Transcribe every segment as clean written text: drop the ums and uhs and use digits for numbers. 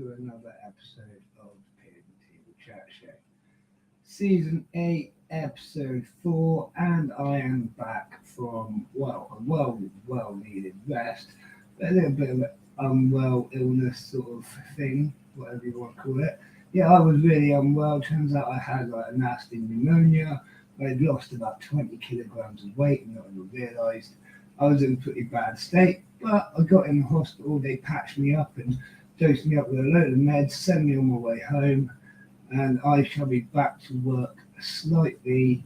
to another episode of the Pig and Table Chat Show. Season 8, Episode 4, and I am back from, well needed rest, but a little bit of an unwell illness sort of thing, whatever you want to call it. Yeah, I was really unwell. Turns out I had like a nasty pneumonia. I'd lost about 20 kilograms of weight and not even realised. I was in a pretty bad state, but I got in the hospital. They patched me up and dosed me up with a load of meds, sent me on my way home, and I shall be back to work slightly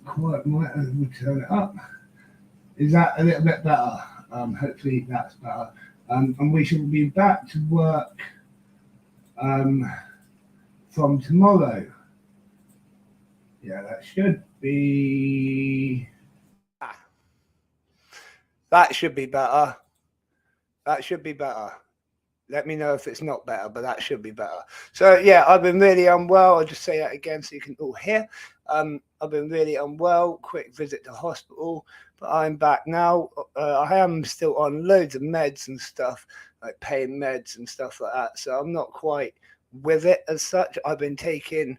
quiet. Might turn it up. Is that a little bit better? Hopefully that's better. And we shall be back to work from tomorrow. Yeah, that should be. That should be better. That should be better. Let me know if it's not better, but that should be better. So, yeah, I've been really unwell. I'll just say that again so you can all hear. I've been really unwell. Quick visit to hospital, but I'm back now. I am still on loads of meds and stuff, like pain meds and stuff like that. So I'm not quite with it as such. I've been taking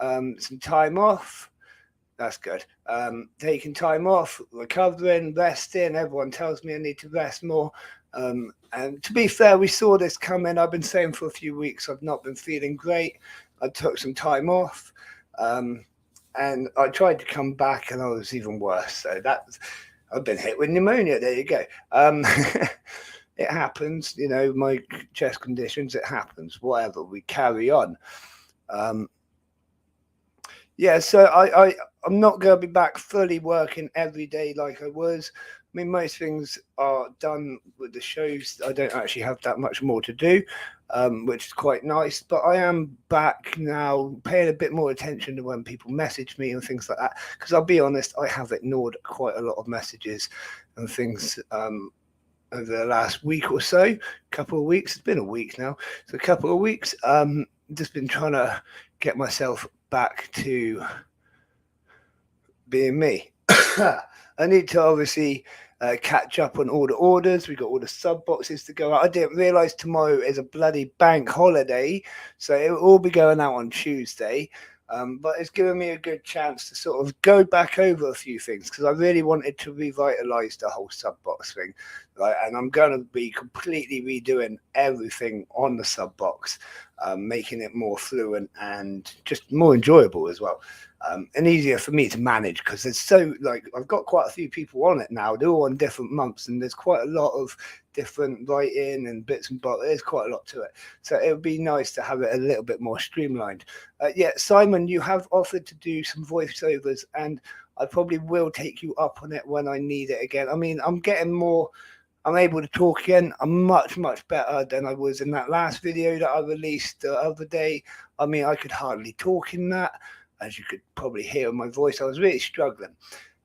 some time off. That's good. Taking time off, recovering, resting. Everyone tells me I need to rest more. And to be fair, we saw this coming. I've been saying for a few weeks I've not been feeling great. I took some time off, and I tried to come back, and I was even worse. So I've been hit with pneumonia. There you go. It happens, you know, my chest conditions. It happens. Whatever. We carry on. Yeah, so I'm not going to be back fully working every day like I was. I mean, most things are done with the shows. I don't actually have that much more to do, which is quite nice. But I am back now, paying a bit more attention to when people message me and things like that. Because I'll be honest, I have ignored quite a lot of messages and things over the last week or so, couple of weeks. It's been a week now. So a couple of weeks. Just been trying to get myself back to being me. I need to obviously catch up on all the orders. We've got all the sub boxes to go out. I didn't realise tomorrow is a bloody bank holiday, so it will all be going out on Tuesday. But it's given me a good chance to sort of go back over a few things because I really wanted to revitalise the whole sub box thing. Right? And I'm going to be completely redoing everything on the sub box, making it more fluent and just more enjoyable as well. And easier for me to manage because there's I've got quite a few people on it now. They're all on different months and there's quite a lot of different writing and bits and bobs. There's quite a lot to it. So it would be nice to have it a little bit more streamlined. Yeah, Simon, you have offered to do some voiceovers and I probably will take you up on it when I need it again. I mean, I'm able to talk again. I'm much better than I was in that last video that I released the other day. I mean, I could hardly talk in that. As you could probably hear in my voice, I was really struggling.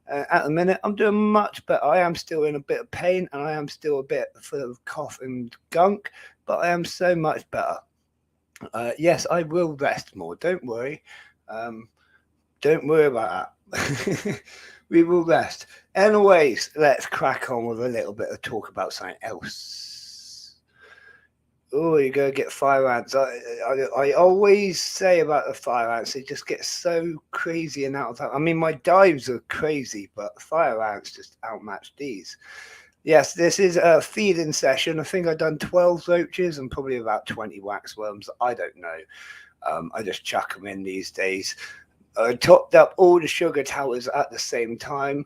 At the minute, I'm doing much better. I am still in a bit of pain and I am still a bit full of cough and gunk, but I am so much better. Yes, I will rest more. Don't worry. Don't worry about that. We will rest. Anyways, let's crack on with a little bit of talk about something else. Oh, you're going to get fire ants. I always say about the fire ants, they just get so crazy and out of that. I mean, my dives are crazy, but fire ants just outmatch these. Yes, this is a feeding session. I think I've done 12 roaches and probably about 20 waxworms. I don't know. I just chuck them in these days. I topped up all the sugar towers at the same time.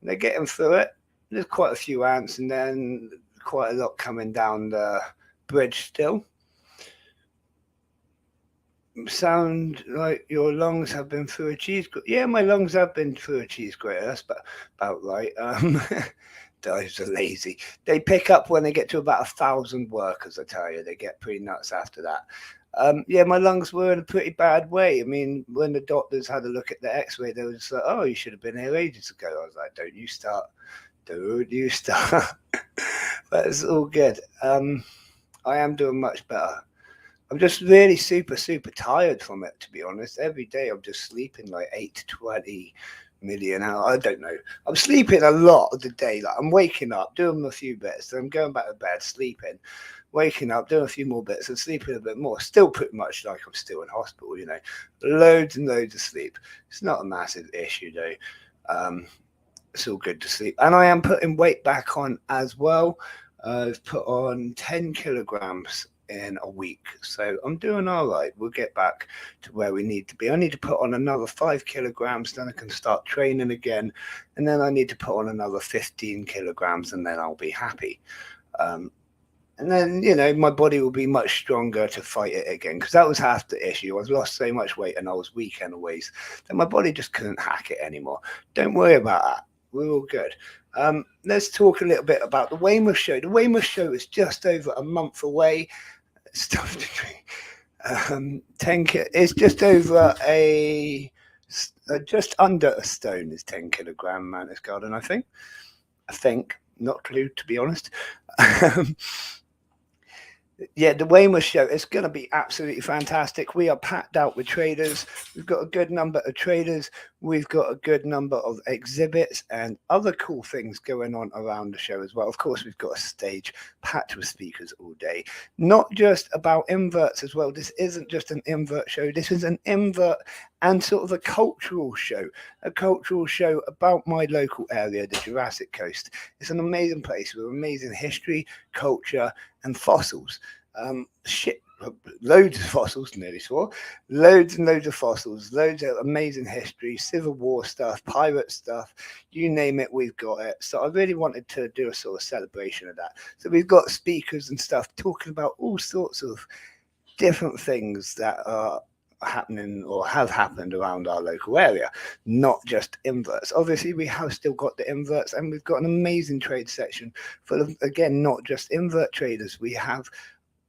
They're getting through it. There's quite a few ants and then quite a lot coming down the bridge still. Sound like your lungs have been through a cheese grater. Yeah, my lungs have been through a cheese grater. That's about right. Dives are lazy. They pick up when they get to about 1,000 workers, I tell you. They get pretty nuts after that. Yeah, my lungs were in a pretty bad way. I mean, when the doctors had a look at the x-ray, they were just like, oh, you should have been here ages ago. I was like, don't you start. But it's all good. I am doing much better. I'm just really super tired from it, to be honest. Every day I'm just sleeping like 8 to 20 million hours. I don't know. I'm sleeping a lot of the day. Like I'm waking up, doing a few bits, then I'm going back to bed, sleeping. waking up, doing a few more bits and sleeping a bit more. Still pretty much like I'm still in hospital, loads and loads of sleep. It's not a massive issue though. It's all good to sleep. And I am putting weight back on as well. I've put on 10 kilograms in a week. So I'm doing all right. We'll get back to where we need to be. I need to put on another 5 kilograms, then I can start training again. And then I need to put on another 15 kilograms, and then I'll be happy. And then, my body will be much stronger to fight it again, because that was half the issue. I lost so much weight and I was weak anyways that my body just couldn't hack it anymore. Don't worry about that. We're all good. Let's talk a little bit about the Weymouth show. The Weymouth show is just over a month away. Stuff to drink. 10 it's just over just under a stone is 10 kilogram Mantis Garden, I think. Not clue, to be honest. Yeah, the Weymouth show is going to be absolutely fantastic. We are packed out with traders. We've got a good number of traders. We've got a good number of exhibits and other cool things going on around the show as well. Of course, we've got a stage packed with speakers all day. Not just about inverts as well. This isn't just an invert show. This is an invert and sort of a cultural show about my local area, the Jurassic Coast. It's an amazing place with amazing history, culture, and fossils. Loads of fossils, nearly swore. Loads and loads of fossils, loads of amazing history, Civil War stuff, pirate stuff, you name it, we've got it. So I really wanted to do a sort of celebration of that. So we've got speakers and stuff talking about all sorts of different things that are happening or have happened around our local area, not just inverts. Obviously, we have still got the inverts, and we've got an amazing trade section full of, again, not just invert traders. We have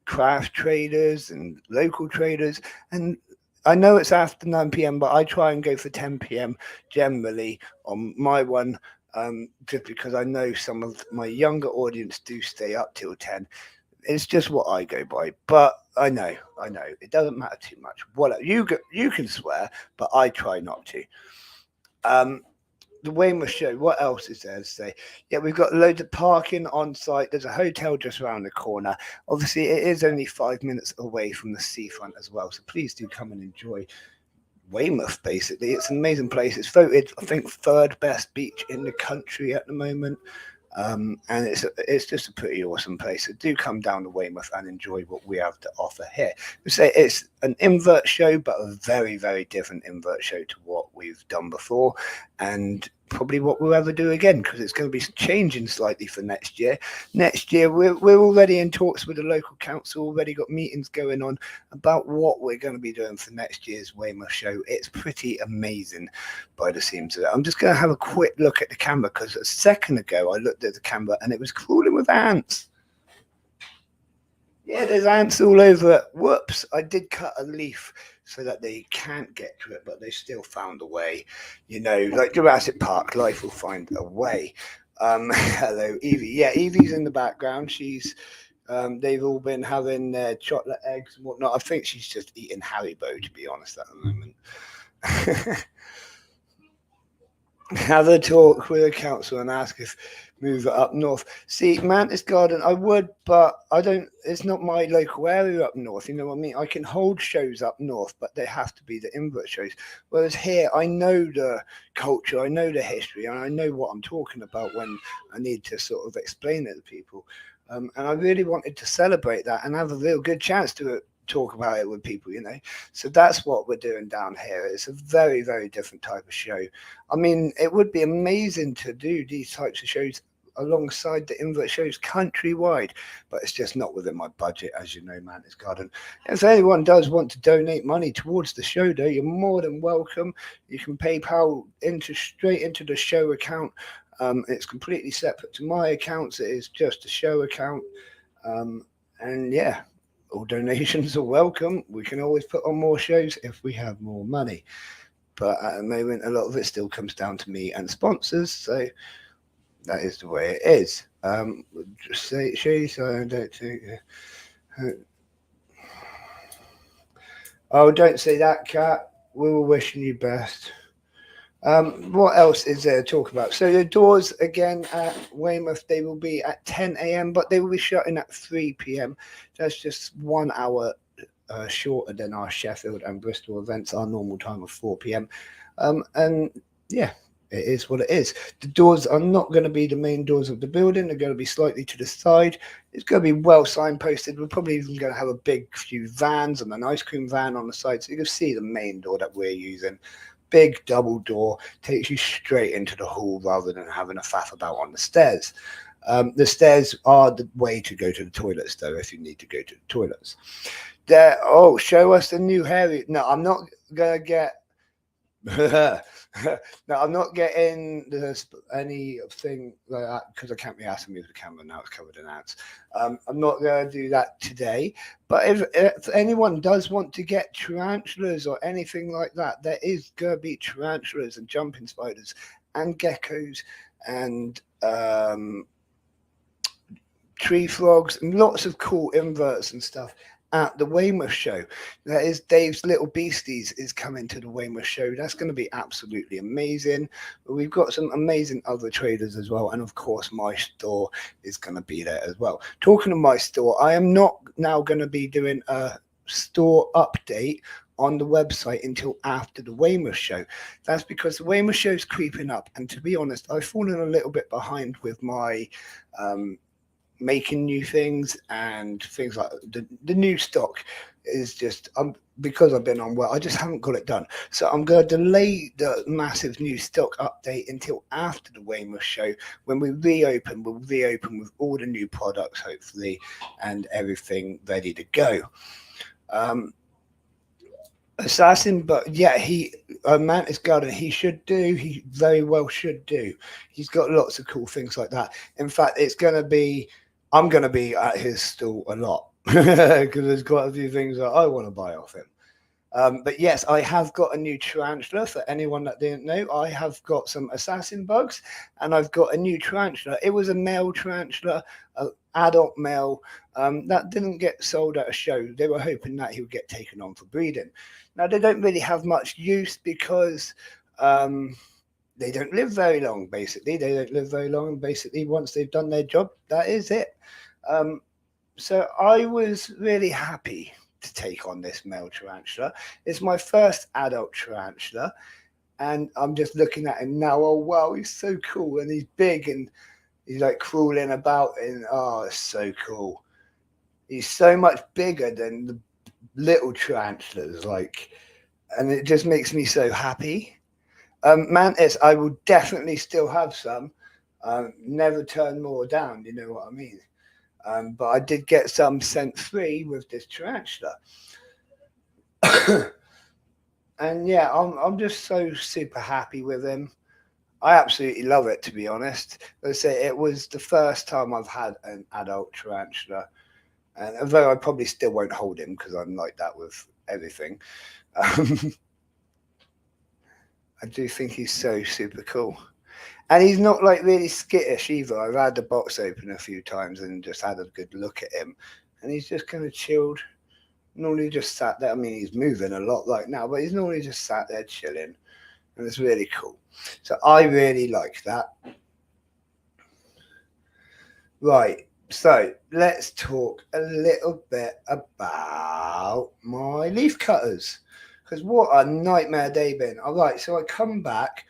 craft traders and local traders, and I know it's after 9 p.m, but I try and go for 10 p.m. generally on my one, just because I know some of my younger audience do stay up till 10. It's just what I go by, but I know it doesn't matter too much. What you can swear, but I try not to. The Weymouth show, what else is there to say? Yeah, we've got loads of parking on site. There's a hotel just around the corner. Obviously, it is only 5 minutes away from the seafront as well, so please do come and enjoy Weymouth. Basically, it's an amazing place. It's voted, I think, 3rd best beach in the country at the moment. And it's just a pretty awesome place. So do come down to Weymouth and enjoy what we have to offer here. We say it's an invert show, but a very, very different invert show to what we've done before, and probably what we'll ever do again, because it's going to be changing slightly for next year. Next year, we're already in talks with the local council, already got meetings going on about what we're going to be doing for next year's Weymouth show. It's pretty amazing by the seams of it. I'm just going to have a quick look at the camera, because a second ago I looked at the camera and it was crawling with ants. Yeah, there's ants all over it. Whoops, I did cut a leaf so that they can't get to it, but they still found a way. Like Jurassic Park, life will find a way. Hello, Evie. Yeah, Evie's in the background. She's they've all been having their chocolate eggs and whatnot. I think she's just eating Haribo, to be honest, at the moment. Have a talk with the council and ask if move it up north. See, Mantis Garden, I would, but I don't. It's not my local area up north. You know what I mean? I can hold shows up north, but they have to be the invert shows. Whereas here, I know the culture, I know the history, and I know what I'm talking about when I need to sort of explain it to people. And I really wanted to celebrate that and have a real good chance to talk about it with people, so that's what we're doing down here. It's a very, very different type of show. I mean, it would be amazing to do these types of shows alongside the invert shows countrywide, but it's just not within my budget, as you know, Mantis Garden. If anyone does want to donate money towards the show, though, you're more than welcome. You can PayPal straight into the show account. It's completely separate to my accounts. It is just a show account, and yeah, all donations are welcome. We can always put on more shows if we have more money, but at the moment a lot of it still comes down to me and sponsors, so that is the way it is. Just say so I don't think oh, don't say that, Cat. We were wishing you best. What else is there to talk about? So the doors again at Weymouth, they will be at 10 a.m., but they will be shutting at 3 p.m. That's just 1 hour shorter than our Sheffield and Bristol events. Our normal time of 4 p.m. And yeah, it is what it is. The doors are not going to be the main doors of the building. They're going to be slightly to the side. It's going to be well signposted. We're probably even going to have a big few vans and an ice cream van on the side, so you can see the main door that we're using. Big double door, takes you straight into the hall rather than having a faff about on the stairs. The stairs are the way to go to the toilets, though, if you need to go to the toilets. There, oh, show us the new Harry. No, I'm not gonna get. No, I'm not getting anything like that because I can't be asked to move the camera now. It's covered in ads. I'm not going to do that today. But if anyone does want to get tarantulas or anything like that, there is going to be tarantulas and jumping spiders and geckos and tree frogs and lots of cool inverts and stuff at the Weymouth show. That is Dave's Little Beasties is coming to the Weymouth show. That's going to be absolutely amazing. But we've got some amazing other traders as well. And of course, my store is going to be there as well. Talking of my store, I am not now going to be doing a store update on the website until after the Weymouth show. That's because the Weymouth show is creeping up. And to be honest, I've fallen a little bit behind with my making new things and things like the new stock is just because I've been unwell, I just haven't got it done. So I'm going to delay the massive new stock update until after the Weymouth show. When we reopen, we'll reopen with all the new products hopefully and everything ready to go. Assassin, but yeah, Mantis Garden, he very well should do. He's got lots of cool things like that. In fact, I'm going to be at his stall a lot because there's quite a few things that I want to buy off him. But yes, I have got a new tarantula for anyone that didn't know. I have got some assassin bugs and I've got a new tarantula. It was a male tarantula, an adult male. That didn't get sold at a show. They were hoping that he would get taken on for breeding. Now, they don't really have much use because they don't live very long, basically. They don't live very long, and basically, once they've done their job, that is it. So I was really happy to take on this male tarantula. It's my first adult tarantula, and I'm just looking at him now. Oh, wow, he's so cool, and he's big, and he's like crawling about, and oh, it's so cool. He's so much bigger than the little tarantulas, and it just makes me so happy. Mantis, I will definitely still have some. Never turn more down, you know what I mean? But I did get some sent free with this tarantula. And yeah, I'm just so super happy with him. I absolutely love it, to be honest. As I say, it was the first time I've had an adult tarantula. And although I probably still won't hold him because I'm like that with everything. I do think he's so super cool. And he's not like really skittish either. I've had the box open a few times and just had a good look at him. And he's just kind of chilled. Normally just sat there. I mean, he's moving a lot like now, but he's normally just sat there chilling. And it's really cool. So I really like that. Right. So let's talk a little bit about my leaf cutters. Because what a nightmare they've been. All right, so I come back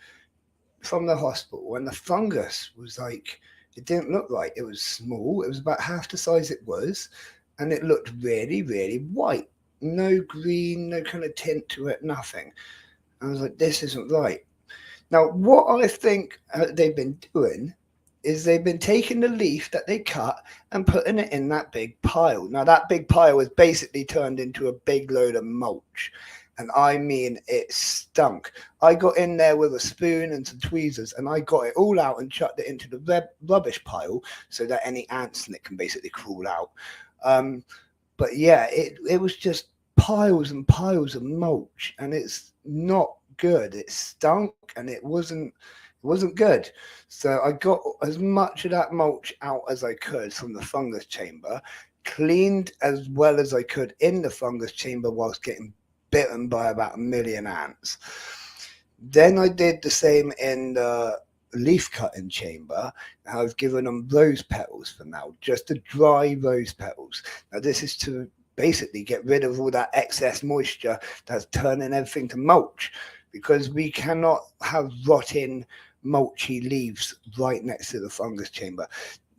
from the hospital and the fungus was like, it didn't look right. It was small. It was about half the size it was. And it looked really, really white. No green, no kind of tint to it, nothing. I was like, this isn't right. Now, what I think they've been doing is they've been taking the leaf that they cut and putting it in that big pile. Now, that big pile was basically turned into a big load of mulch. And I mean, it stunk. I got in there with a spoon and some tweezers and I got it all out and chucked it into the rubbish pile so that any ants in it can basically crawl out. But yeah, it was just piles and piles of mulch and it's not good. It stunk and it wasn't good. So I got as much of that mulch out as I could from the fungus chamber, cleaned as well as I could in the fungus chamber whilst getting bitten by about 1 million ants. Then I did the same in the leaf cutting chamber. I've given them rose petals for now, just the dry rose petals. Now this is to basically get rid of all that excess moisture that's turning everything to mulch, because we cannot have rotting mulchy leaves right next to the fungus chamber.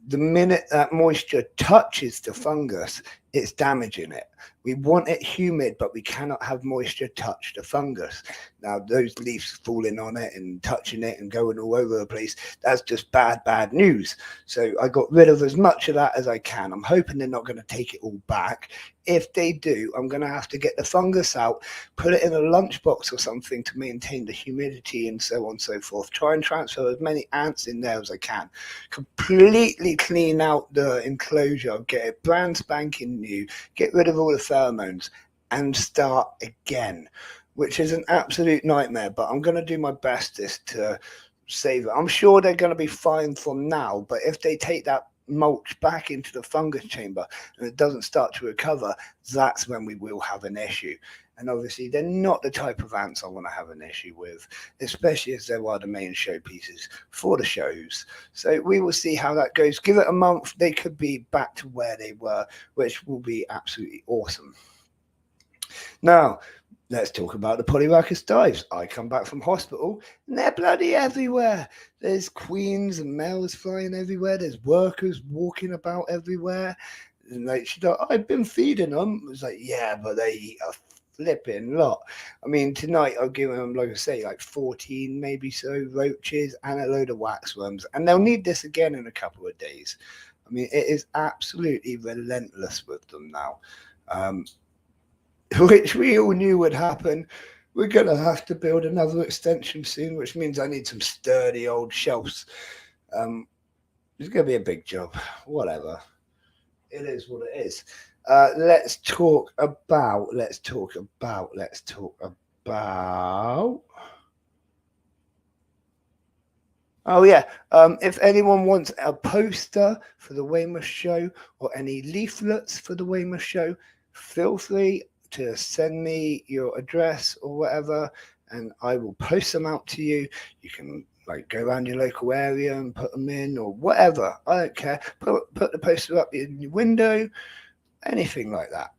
The minute that moisture touches the fungus, it's damaging it. We want it humid, but we cannot have moisture touch the fungus. Now, those leaves falling on it and touching it and going all over the place, that's just bad news. So I got rid of as much of that as I can. I'm hoping they're not going to take it all back. If they do, I'm going to have to get the fungus out, put it in a lunchbox or something to maintain the humidity and so on and so forth. Try and transfer as many ants in there as I can. Completely clean out the enclosure, get it brand spanking new, get rid of all the pheromones and start again, which is an absolute nightmare, but I'm going to do my bestest to save it. I'm sure they're going to be fine from now, but if they take that mulch back into the fungus chamber and it doesn't start to recover, that's when we will have an issue. And obviously they're not the type of ants I want to have an issue with, especially as they are the main showpieces for the shows. So we will see how that goes. Give it a month, they could be back to where they were, which will be absolutely awesome. Now, let's talk about the Polyrhacus dives. I come back from hospital and they're bloody everywhere. There's queens and males flying everywhere. There's workers walking about everywhere. And like, she's like, I've been feeding them. I was like, yeah, but they eat a flipping lot. I mean, tonight I'll give them, like I say, like 14 maybe so roaches and a load of waxworms. And they'll need this again in a couple of days. I mean, it is absolutely relentless with them now. Which we all knew would happen. We're going to have to build another extension soon, which means I need some sturdy old shelves. It's going to be a big job. Whatever. It is what it is. Let's talk about. Oh yeah. If anyone wants a poster for the Weymouth show or any leaflets for the Weymouth show, feel free to send me your address or whatever, and I will post them out to you. You can like go around your local area and put them in or whatever. I don't care. Put the poster up in your window, anything like that.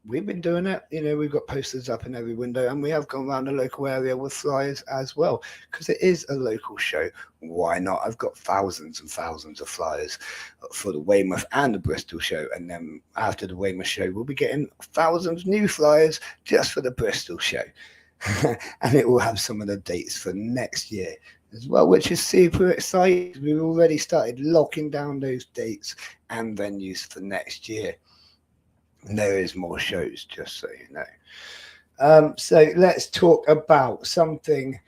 We've been doing it. You know, we've got posters up in every window, and we have gone around the local area with flyers as well, because it is a local show. Why not? I've got thousands and thousands of flyers for the Weymouth and the Bristol show, and then after the Weymouth show, we'll be getting thousands new flyers just for the Bristol show. And it will have some of the dates for next year as well, which is super exciting. We've already started locking down those dates and venues for next year. There is more shows, just so you know. So let's talk about something,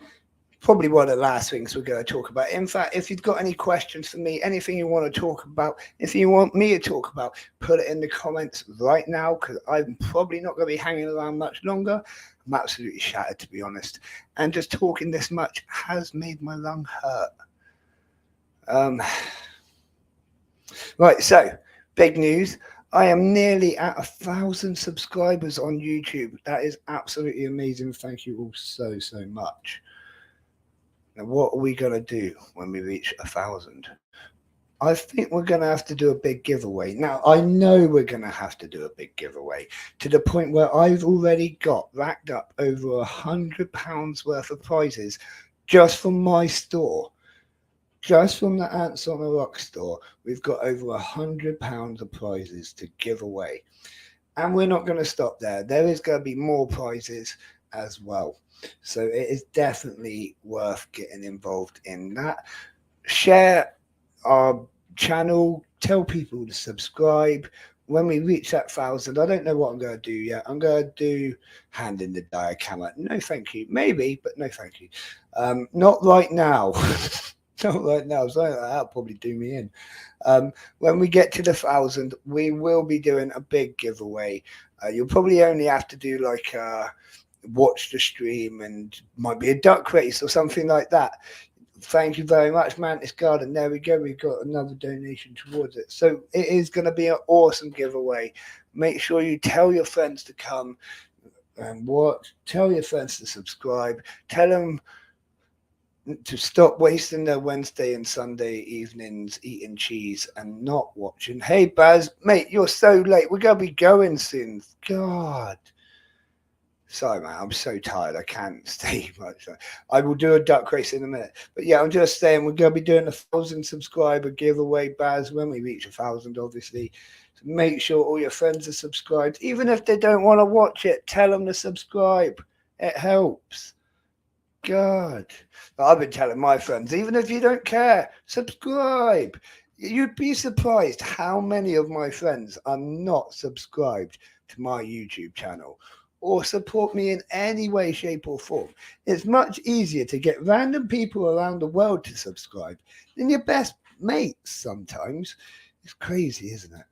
probably one of the last things we're going to talk about. In fact, if you've got any questions for me, anything you want to talk about, if you want me to talk about, put it in the comments right now, because I'm probably not going to be hanging around much longer. I'm absolutely shattered, to be honest. And just talking this much has made my lung hurt. Right, so big news. I am nearly at 1,000 subscribers on YouTube. That is absolutely amazing. Thank you all so much. Now, what are we going to do when we reach 1,000? I think we're going to have to do a big giveaway. Now, I know we're going to have to do a big giveaway to the point where I've already got racked up over £100 worth of prizes just from my store. Just from the Ants on a Rock store, we've got over £100 of prizes to give away. And we're not going to stop there. There is going to be more prizes as well. So it is definitely worth getting involved in that. Share our channel, tell people to subscribe. When we reach that 1,000, I don't know what I'm going to do yet. I'm going to do hand in the dial camera. No, thank you. Maybe, but no, thank you. Not right now. Not right now. So that'll probably do me in. When we get to the 1,000, we will be doing a big giveaway. You'll probably only have to do like watch the stream, and might be a duck race or something like that. Thank you very much, Mantis Garden. There we go. We've got another donation towards it. So it is going to be an awesome giveaway. Make sure you tell your friends to come. and watch. Tell your friends to subscribe. Tell them to stop wasting their Wednesday and Sunday evenings eating cheese and not watching. Hey, Baz, mate, you're so late. We're going to be going soon. God. Sorry, man, I'm so tired. I can't stay much. I will do a duck race in a minute. But yeah, I'm just saying we're going to be doing 1,000 subscriber giveaway, Baz, when we reach 1,000, obviously. So make sure all your friends are subscribed. Even if they don't want to watch it, tell them to subscribe. It helps. God. I've been telling my friends, even if you don't care, subscribe. You'd be surprised how many of my friends are not subscribed to my YouTube channel or support me in any way, shape, or form. It's much easier to get random people around the world to subscribe than your best mates sometimes. It's crazy, isn't it?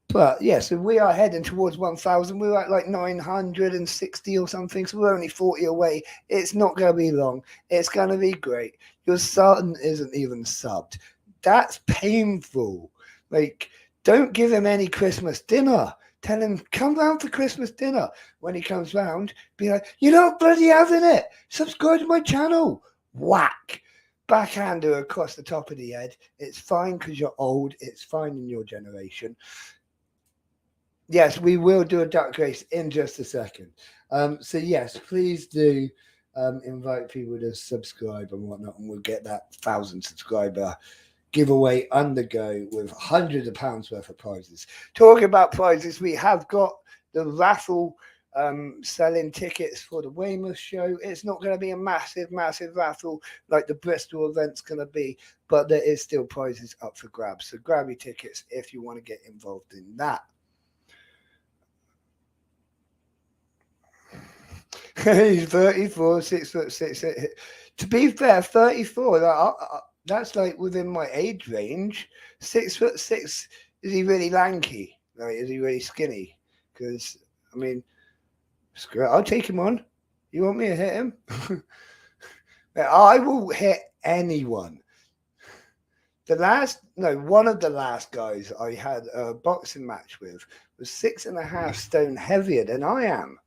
But yeah, so we are heading towards 1,000. We're at like 960 or something, so we're only 40 away. It's not going to be long. It's going to be great. Your son isn't even subbed. That's painful. Like, don't give him any Christmas dinner. Tell him, come round for Christmas dinner. When he comes round, be like, you're not bloody having it. Subscribe to my channel. Whack. Backhander across the top of the head. It's fine because you're old. It's fine in your generation. Yes, we will do a duck race in just a second. So yes, please do invite people to subscribe and whatnot, and we'll get that 1,000 subscriber giveaway undergo with hundreds of pounds worth of prizes. Talking about prizes, we have got the raffle selling tickets for the Weymouth show. It's not going to be a massive raffle like the Bristol event's going to be, but there is still prizes up for grabs. So grab your tickets if you want to get involved in that. He's 34, 6'6". To be fair, 34. That's like within my age range. 6'6". Is he really lanky? Like, is he really skinny? Because I mean, screw it, I'll take him on. You want me to hit him? I will hit anyone. One of the last guys I had a boxing match with was 6.5 stone heavier than I am.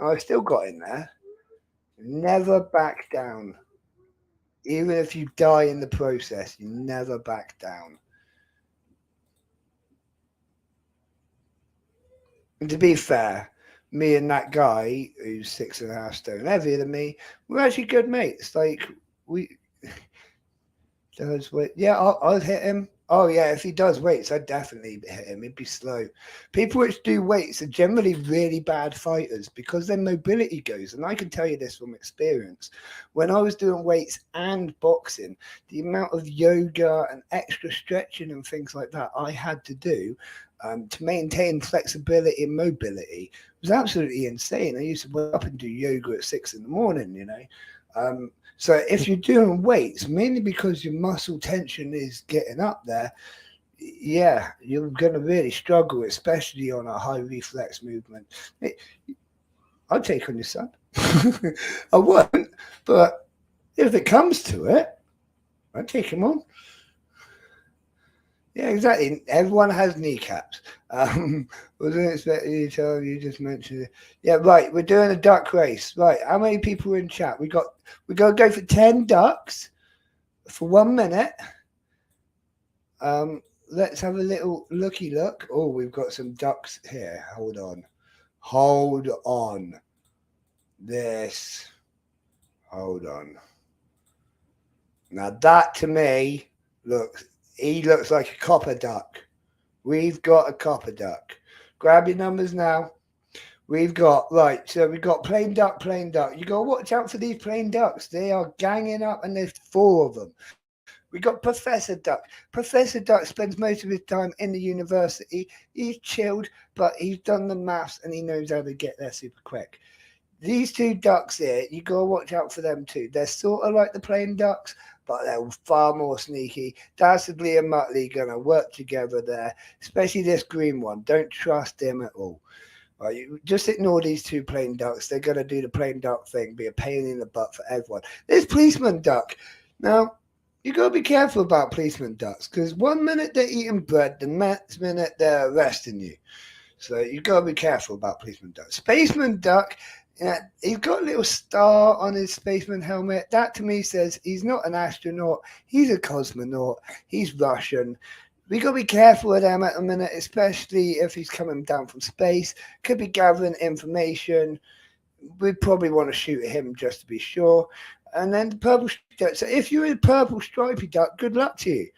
I still got in there. Never back down. Even if you die in the process, you never back down. And to be fair, me and that guy who's 6.5 stone heavier than me, we're actually good mates. Like, we does wait. Yeah, I'll hit him. Oh yeah, if he does weights, I'd definitely hit him. He'd be slow. People which do weights are generally really bad fighters because their mobility goes. And I can tell you this from experience. When I was doing weights and boxing, the amount of yoga and extra stretching and things like that I had to do to maintain flexibility and mobility was absolutely insane. I used to wake up and do yoga at 6 a.m, you know. So if you're doing weights, mainly because your muscle tension is getting up there, yeah, you're going to really struggle, especially on a high reflex movement. I'll take on your son. I won't, but if it comes to it, I'll take him on. Yeah, exactly. Everyone has kneecaps. Wasn't expecting you to tell you just mentioned it. Yeah, right. We're doing a duck race. Right. How many people are in chat? We got to go for 10 ducks for 1 minute. Let's have a little looky look. Oh, we've got some ducks here. Hold on. This. Hold on. Now that to me he looks like a copper duck. We've got a copper duck. Grab your numbers now. We've got plain duck. You got to watch out for these plain ducks. They are ganging up, and there's 4 of them. We got Professor Duck. Professor Duck spends most of his time in the university. He's chilled, but he's done the maths and he knows how to get there super quick. These 2 ducks here, you got to watch out for them too. They're sort of like the plain ducks, but they're far more sneaky. Dastardly and Muttley going to work together there, especially this green one. Don't trust him at all. Right, you just ignore these 2 plain ducks. They're going to do the plain duck thing, be a pain in the butt for everyone. This policeman duck. Now, you got to be careful about policeman ducks because 1 minute they're eating bread, the next minute they're arresting you. So you've got to be careful about Policeman Duck. Spaceman Duck, he's got a little star on his spaceman helmet. That to me says he's not an astronaut. He's a cosmonaut. He's Russian. We got to be careful with him at the minute, especially if he's coming down from space. Could be gathering information. We'd probably want to shoot him just to be sure. And then the purple duck. So if you're a purple stripy duck, good luck to you.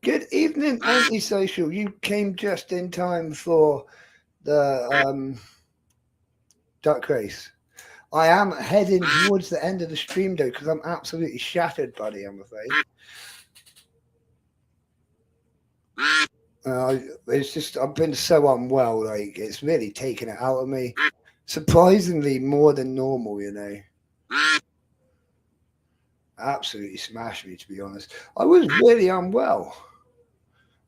Good evening, Antisocial. You came just in time for the duck race. I am heading towards the end of the stream though, because I'm absolutely shattered, buddy. I'm afraid. It's just I've been so unwell. Like it's really taken it out of me. Surprisingly, more than normal. Absolutely smashed me, to be honest. I was really unwell.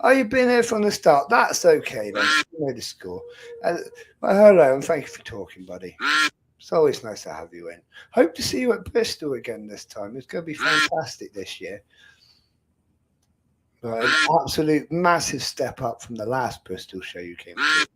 Oh, you've been here from the start. That's okay then. You know the score. Well, hello, and thank you for talking, buddy. It's always nice to have you in. Hope to see you at Bristol again this time. It's going to be fantastic this year. An absolute massive step up from the last Bristol show you came to.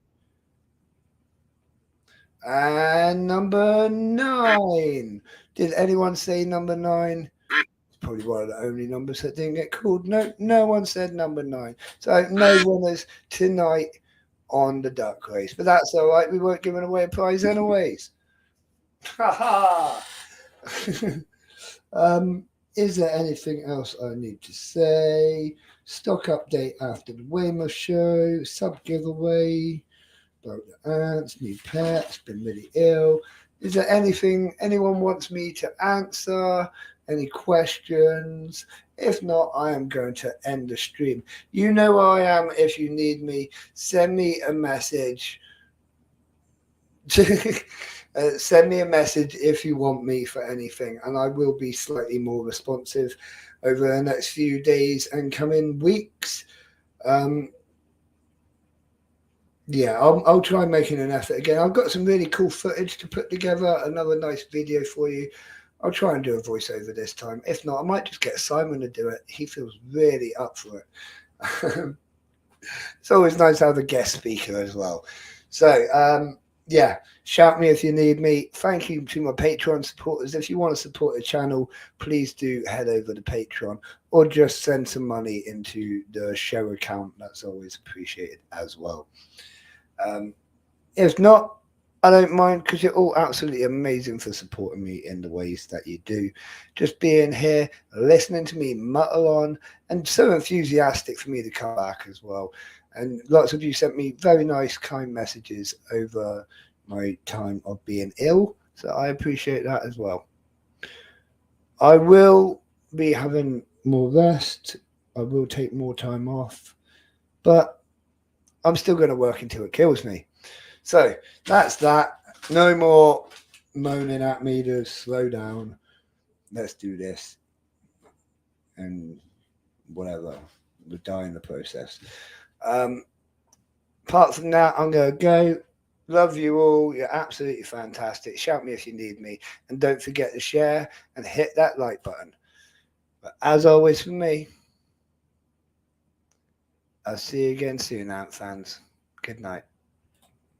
And number 9. Did anyone say number 9? It's probably one of the only numbers that didn't get called. No one said number 9. So no winners tonight on the duck race. But that's all right. We weren't giving away a prize anyways. Ha ha! Is there anything else I need to say? Stock update after the Weymouth show, sub giveaway, about the ants, new pets, been really ill. Is there anything anyone wants me to answer? Any questions? If not, I am going to end the stream. You know where I am if you need me. Send me a message. Send me a message if you want me for anything, and I will be slightly more responsive over the next few days and coming weeks. Yeah, I'll try making an effort again. I've got some really cool footage to put together, another nice video for you. I'll try and do a voiceover this time. If not, I might just get Simon to do it. He feels really up for it. It's always nice to have a guest speaker as well. So, yeah, shout me if you need me. Thank you to my Patreon supporters. If you want to support the channel, please do head over to Patreon or just send some money into the show account. That's always appreciated as well. If not, I don't mind because you're all absolutely amazing for supporting me in the ways that you do. Just being here, listening to me mutter on, and so enthusiastic for me to come back as well. And lots of you sent me very nice, kind messages over my time of being ill. So I appreciate that as well. I will be having more rest. I will take more time off. But I'm still going to work until it kills me. So that's that. No more moaning at me to slow down. Let's do this. And whatever. We'll die in the process. Apart from that, I'm going to go. Love you all. You're absolutely fantastic. Shout me if you need me. And don't forget to share and hit that like button. But as always for me, I'll see you again soon, Ant fans. Good night.